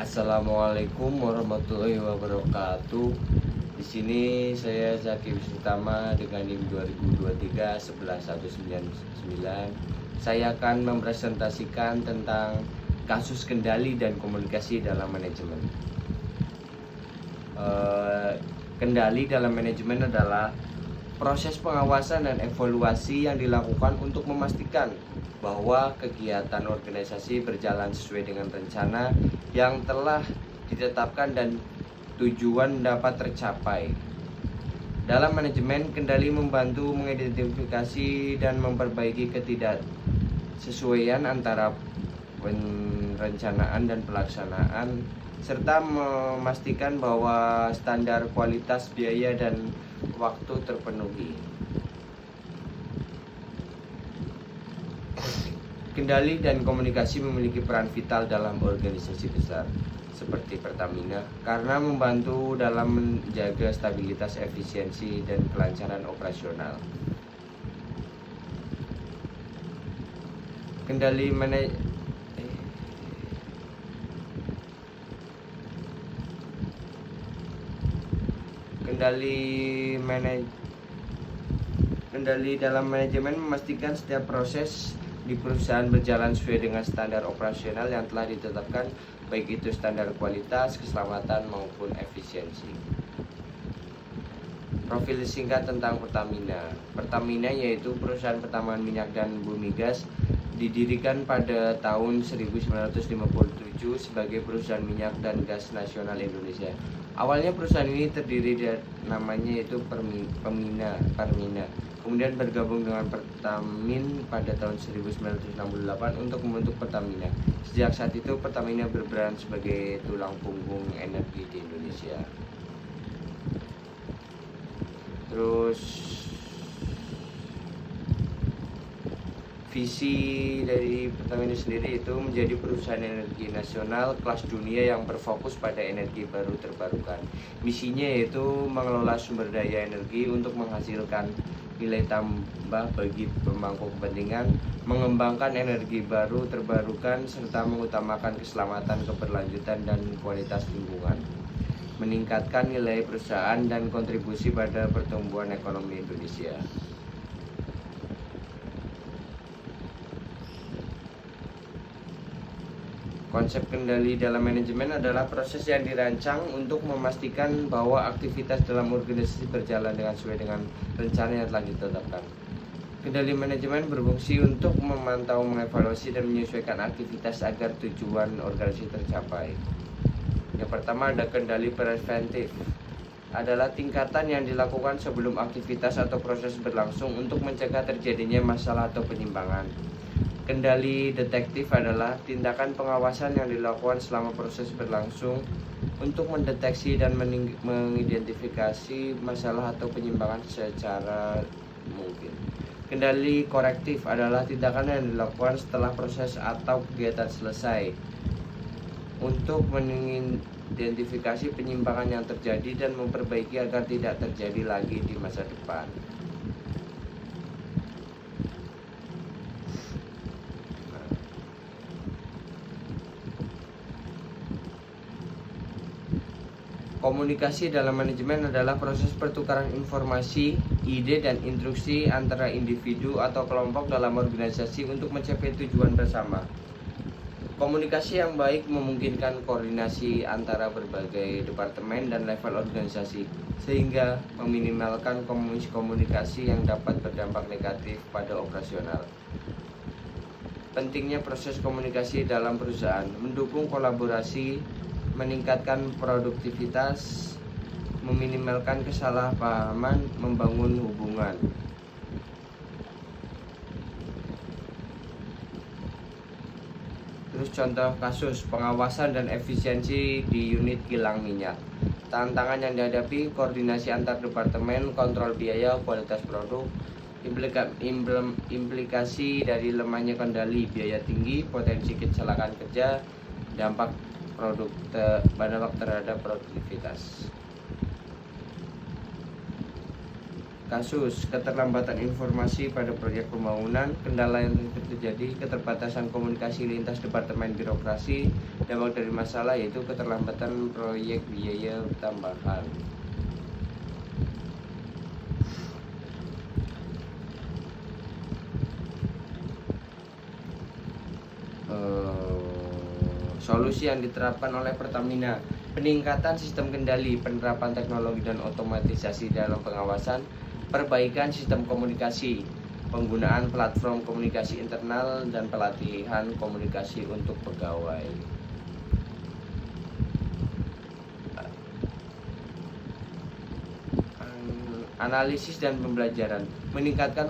Assalamualaikum warahmatullahi wabarakatuh. Di sini saya Zaki Wisutama dengan NIM 2023 11199. Saya akan mempresentasikan tentang kasus kendali dan komunikasi dalam manajemen. Kendali dalam manajemen adalah proses pengawasan dan evaluasi yang dilakukan untuk memastikan bahwa kegiatan organisasi berjalan sesuai dengan rencana yang telah ditetapkan dan tujuan dapat tercapai. Dalam manajemen, kendali membantu mengidentifikasi dan memperbaiki ketidaksesuaian antara perencanaan dan pelaksanaan, serta memastikan bahwa standar kualitas, biaya, dan waktu terpenuhi. Kendali dan komunikasi memiliki peran vital dalam organisasi besar seperti Pertamina karena membantu dalam menjaga stabilitas, efisiensi, dan kelancaran operasional. Kendali dalam manajemen memastikan setiap proses di perusahaan berjalan sesuai dengan standar operasional yang telah ditetapkan, baik itu standar kualitas, keselamatan, maupun efisiensi. Profil singkat tentang Pertamina. Pertamina yaitu perusahaan pertambangan minyak dan bumi gas, didirikan pada tahun 1957 sebagai perusahaan minyak dan gas nasional Indonesia. Awalnya perusahaan ini terdiri dari namanya yaitu Permina, kemudian bergabung dengan Pertamin pada tahun 1968 untuk membentuk Pertamina. Sejak saat itu Pertamina berperan sebagai tulang punggung energi di Indonesia. Terus visi dari Pertamina sendiri itu menjadi perusahaan energi nasional kelas dunia yang berfokus pada energi baru terbarukan. Misinya yaitu mengelola sumber daya energi untuk menghasilkan nilai tambah bagi pemangku kepentingan, mengembangkan energi baru terbarukan, serta mengutamakan keselamatan, keberlanjutan, dan kualitas lingkungan, meningkatkan nilai perusahaan dan kontribusi pada pertumbuhan ekonomi Indonesia. Konsep kendali dalam manajemen adalah proses yang dirancang untuk memastikan bahwa aktivitas dalam organisasi berjalan sesuai dengan rencana yang telah ditetapkan. Kendali manajemen berfungsi untuk memantau, mengevaluasi, dan menyesuaikan aktivitas agar tujuan organisasi tercapai. Yang pertama ada kendali preventif. Adalah tingkatan yang dilakukan sebelum aktivitas atau proses berlangsung untuk mencegah terjadinya masalah atau penyimpangan. Kendali detektif adalah tindakan pengawasan yang dilakukan selama proses berlangsung untuk mendeteksi dan mengidentifikasi masalah atau penyimpangan secara mungkin. Kendali korektif adalah tindakan yang dilakukan setelah proses atau kegiatan selesai untuk mengidentifikasi penyimpangan yang terjadi dan memperbaiki agar tidak terjadi lagi di masa depan. Komunikasi dalam manajemen adalah proses pertukaran informasi, ide, dan instruksi antara individu atau kelompok dalam organisasi untuk mencapai tujuan bersama. Komunikasi yang baik memungkinkan koordinasi antara berbagai departemen dan level organisasi, sehingga meminimalkan komunikasi yang dapat berdampak negatif pada operasional. Pentingnya proses komunikasi dalam perusahaan, mendukung kolaborasi, meningkatkan produktivitas, meminimalkan kesalahpahaman, membangun hubungan. Terus contoh kasus pengawasan dan efisiensi di unit kilang minyak. Tantangan yang dihadapi: koordinasi antar departemen, kontrol biaya, kualitas produk, implikasi dari lemahnya kendali, biaya tinggi, potensi kecelakaan kerja, dampak terhadap produktivitas. Kasus keterlambatan informasi pada proyek pembangunan, kendala yang terjadi, keterbatasan komunikasi lintas departemen birokrasi, dampak dari masalah yaitu keterlambatan proyek biaya tambahan. Solusi yang diterapkan oleh Pertamina: peningkatan sistem kendali, penerapan teknologi dan otomatisasi dalam pengawasan, perbaikan sistem komunikasi, penggunaan platform komunikasi internal, dan pelatihan komunikasi untuk pegawai. Analisis dan pembelajaran, meningkatkan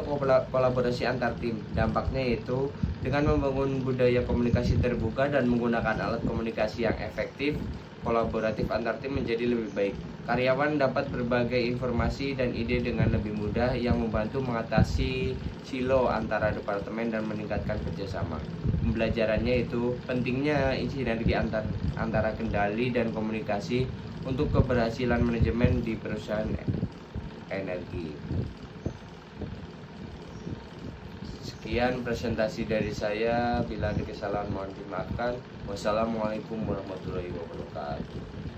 kolaborasi antar tim. Dampaknya yaitu dengan membangun budaya komunikasi terbuka dan menggunakan alat komunikasi yang efektif, kolaboratif antar tim menjadi lebih baik. Karyawan dapat berbagai informasi dan ide dengan lebih mudah, yang membantu mengatasi silo antara departemen dan meningkatkan kerjasama. Pembelajarannya itu pentingnya sinergi antara kendali dan komunikasi untuk keberhasilan manajemen di perusahaan energi. Sekian presentasi dari saya. Bila ada kesalahan mohon dimaafkan. Wassalamualaikum warahmatullahi wabarakatuh.